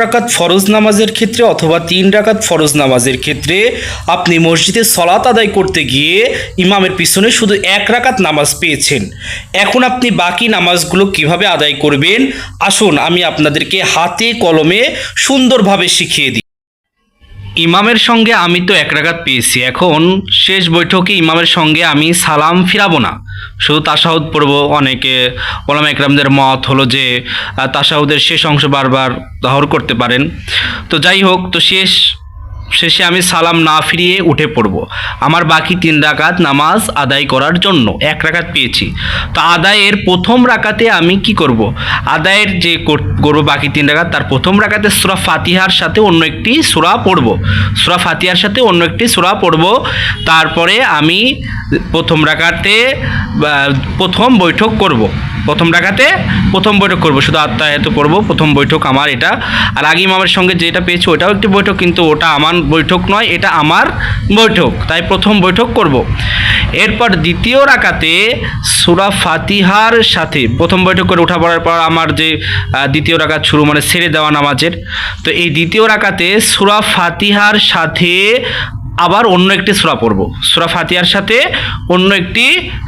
রাকাত ফরজ নামাজের ক্ষেত্রে অথবা 3 রাকাত ফরজ নামাজের ক্ষেত্রে আপনি মসজিদে সলাত আদায় করতে গিয়ে ইমামের পিছনে শুধু 1 রাকাত নামাজ পেয়েছেন। এখন আপনি বাকি নামাজগুলো কিভাবে আদায় করবেন আসুন আমি আপনাদেরকে হাতে কলমে সুন্দরভাবে শিখিয়ে দিই। ইমামের সঙ্গে আমি তো 1 রাকাত পেয়েছি, এখন শেষ বৈঠকে ইমামের সঙ্গে আমি সালাম ফিরাবো না, শুধু তাশাহুদ পড়ব। অনেকে ওলামা একরামদের মত হলো যে তাশাহুদের শেষ অংশ বারবার দহর করতে পারেন। তো যাই হোক, তো শেষে আমি সালাম না ফিরিয়ে উঠে পড়ব আমার বাকি 3 রাকাত নামাজ আদায় করার জন্য। 1 রাকাত পেয়েছি, তো আদায়ের প্রথম রাকাতে আমি কি করব, আদায়ের যে করব বাকি 3 রাকাত তার প্রথম রাকাতে সূরা ফাতিহার সাথে অন্য একটি সূরা পড়ব, সূরা ফাতিহার সাথে অন্য একটি সূরা পড়ব। তারপরে আমি প্রথম রাকাতে প্রথম বৈঠক করব, প্রথম রাকাতে প্রথম বৈঠক করব, শুধু আত্মায়াত পড়ব, প্রথম বৈঠক আমার এটা। আর আগে ইমামের সঙ্গে যেটা পেয়েছি ওটাও একটি বৈঠক, কিন্তু ওটা আমার বৈঠক নয়, এটা আমার বৈঠক, তাই প্রথম বৈঠক করব। এরপর দ্বিতীয় রাকাতে সূরা ফাতিহার সাথে প্রথম বৈঠক করে উঠা পড়ার পর আমার যে দ্বিতীয় রাকাত শুরু, মানে ছেড়ে দেওয়া নামাজের, তো এই দ্বিতীয় রাকাতে সূরা ফাতিহার সাথে আবার অন্য একটি সূরা পড়ব, সূরা ফাতিহার সাথে অন্য একটি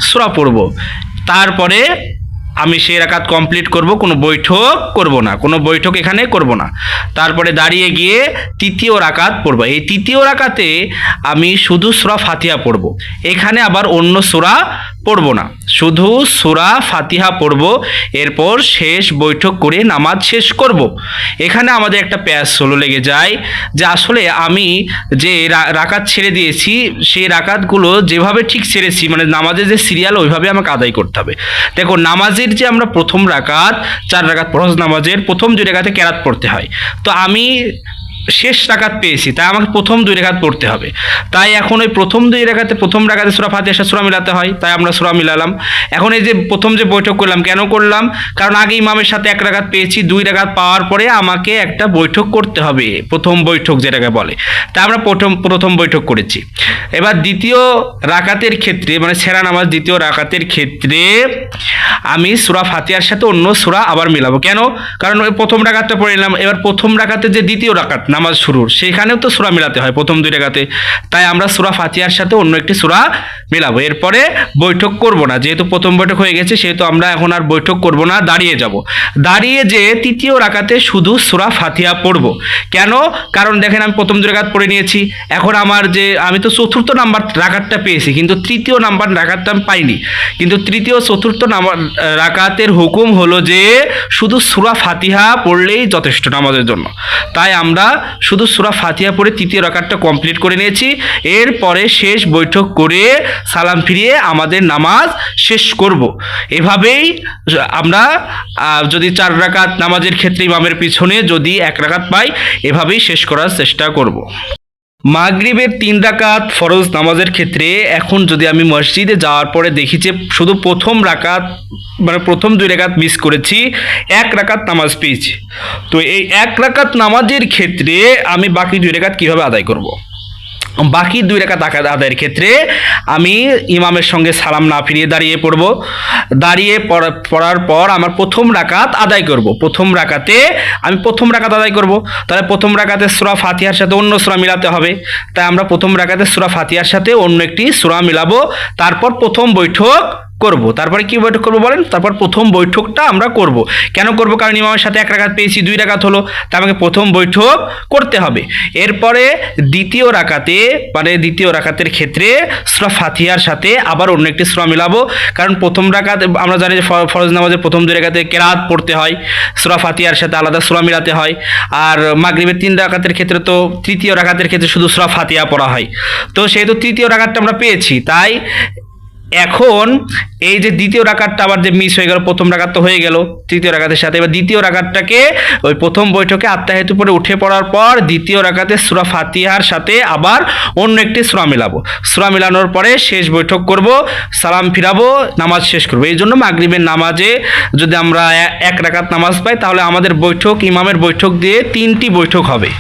সূরা পড়ব। তারপরে আমি সেই রাকাত কমপ্লিট করব, কোনো বৈঠক করব না, কোনো বৈঠক এখানে করব না। তারপরে দাঁড়িয়ে গিয়ে তৃতীয় রাকাত পড়ব। এই তৃতীয় রাকাতে আমি শুধু সূরা ফাতিহা পড়ব, এখানে আবার অন্য সূরা পড়ব না, শুধু সূরা ফাতিহা পড়ব। এরপর শেষ বৈঠক করে নামাজ শেষ করব। এখানে আমাদের একটা প্যাচ হলো লেগে যায় যে আসলে আমি যে রাকাত ছেড়ে দিয়েছি সেই রাকাতগুলো যেভাবে ঠিক ছেড়েছি, মানে নামাজের যে সিরিয়াল ওইভাবে আমাকে আদায় করতে হবে। দেখো, নামাজের যে আমরা প্রথম রাকাত 4 রাকাত ফরজ নামাজের প্রথম 2 রাকাতে কেরাত পড়তে হয়, তো আমি শেষ রাকাত পেয়েছি তাই আমাকে প্রথম 2 রাকাত পড়তে হবে। তাই এখন ওই প্রথম 2 রাকাতে প্রথম রাকাতে সূরা ফাতিহার সাথে সূরা মিলাতে হয়, তাই আমরা সূরা মিলালাম। এখন এই যে প্রথম যে বৈঠক করলাম, কেন করলাম? কারণ আগে ইমামের সাথে 1 রাকাত পেয়েছি, 2 রাকাত পাওয়ার পরে আমাকে একটা বৈঠক করতে হবে, প্রথম বৈঠক যেটাকে বলে, তাই আমরা প্রথম বৈঠক করেছি। এবার দ্বিতীয় রাকাতের ক্ষেত্রে, মানে সেরা নামাজ দ্বিতীয় রাকাতের ক্ষেত্রে আমি সূরা ফাতিহার সাথে অন্য সূরা আবার মিলাবো। কেন? কারণ ওই প্রথম রাকাতটা পড়ে নিলাম, এবার প্রথম রাকাতে যে দ্বিতীয় রাকাত নামাজ শুরুর সেখানেও তো সূরা মিলাতে হয় প্রথম 2 রাকাতে, তাই আমরা সূরা ফাতিহার সাথে অন্য একটি সূরা মিলাবো। এরপরে বৈঠক করব না, যেহেতু প্রথম বৈঠক হয়ে গেছে সেহেতু আমরা এখন আর বৈঠক করব না, দাঁড়িয়ে যাব। দাঁড়িয়ে যে তৃতীয় রাকাতে শুধু সূরা ফাতিহা পড়ব। কেন? কারণ দেখেন আমি প্রথম 2 রাকাত পড়ে নিয়েছি, এখন আমার যে আমি তো চতুর্থ নাম্বার রাকাতটা পেয়েছি, কিন্তু তৃতীয় নাম্বার রাকাতটা আমি পাইনি। কিন্তু তৃতীয় চতুর্থ নাম্বার রাকাতের হুকুম হলো যে শুধু সূরা ফাতিহা পড়লেই যথেষ্ট নামাজের জন্য, তাই আমরা শুধু সূরা ফাতিহা পড়ে তৃতীয় রাকাতটা কমপ্লিট করে নিয়েছি। এরপরে শেষ বৈঠক করে সালাম ফিরিয়ে আমাদের নামাজ শেষ করব। এভাবেই আমরা যদি 4 রাকাত নামাজের ক্ষেত্রে ইমামের পিছনে যদি 1 রাকাত পাই, এভাবেই শেষ করার চেষ্টা করব। মাগরিবের 3 রাকাত ফরজ নামাজের ক্ষেত্রে এখন যদি আমি মসজিদে যাওয়ার পরে দেখি যে শুধু প্রথম রাকাত, মানে প্রথম 2 রাকাত মিস করেছি, 1 রাকাত নামাজ পেয়েছি, তো এই 1 রাকাত নামাজের ক্ষেত্রে আমি বাকি 2 রাকাত কীভাবে আদায় করব? বাকি 2 রাকাত আদায়ের ক্ষেত্রে আমি ইমামের সঙ্গে সালাম না ফিরিয়ে দাঁড়িয়ে পড়ব। দাঁড়িয়ে পড়ার পর আমার প্রথম রাকাত আদায় করব। প্রথম রাকাতে আমি প্রথম রাকাত আদায় করব, তাহলে প্রথম রাকাতে সূরা ফাতিহার সাথে অন্য সূরা মিলাতে হবে, তাই আমরা প্রথম রাকাতে সূরা ফাতিহার সাথে অন্য একটি সূরা মিলাবো। তারপর প্রথম বৈঠক করব। তারপরে কি বৈঠক করব বলেন? তারপর প্রথম বৈঠকটা আমরা করব। কেন করব? কারণ ইমামের সাথে 1 রাকাত পেয়েছি, 2 রাকাত হলো, তা আমাকে প্রথম বৈঠক করতে হবে। এরপরে দ্বিতীয় রাকাতে, মানে দ্বিতীয় রাকাতের ক্ষেত্রে সূরা ফাতিহার সাথে আবার অন্য একটি সূরা মিলাবো। কারণ প্রথম রাকাত আমরা জানি যে ফরজ নামাজের প্রথম 2 রাকাতে কেরাত পড়তে হয়, সূরা ফাতিহার সাথে আলাদা সূরা মিলাতে হয়। আর মাগরিবের 3 রাকাতের ক্ষেত্রে তো তৃতীয় রাকাতের ক্ষেত্রে শুধু সূরা ফাতিহা পড়া হয়। তো সেহেতু তৃতীয় রাকাতটা আমরা পেয়েছি, তাই এখন এই যে দ্বিতীয় রাকাতটা আবার যে মিস হয়ে গেল, প্রথম রাকাত তো হয়ে গেল তৃতীয় রাকাতের সাথে, এবার দ্বিতীয় রাকাতটাকে ওই প্রথম বৈঠকে আত্মাহিত পরে উঠে পড়ার পর দ্বিতীয় রাকাতে সূরা ফাতিহার সাথে আবার অন্য একটি সূরা মিলাবো। সূরা মিলানোর পরে শেষ বৈঠক করব, সালাম ফিরাবো, নামাজ শেষ করবো। এই জন্য মাগরিবের নামাজে যদি আমরা 1 রাকাত নামাজ পাই তাহলে আমাদের বৈঠক ইমামের বৈঠক দিয়ে 3টি বৈঠক হবে।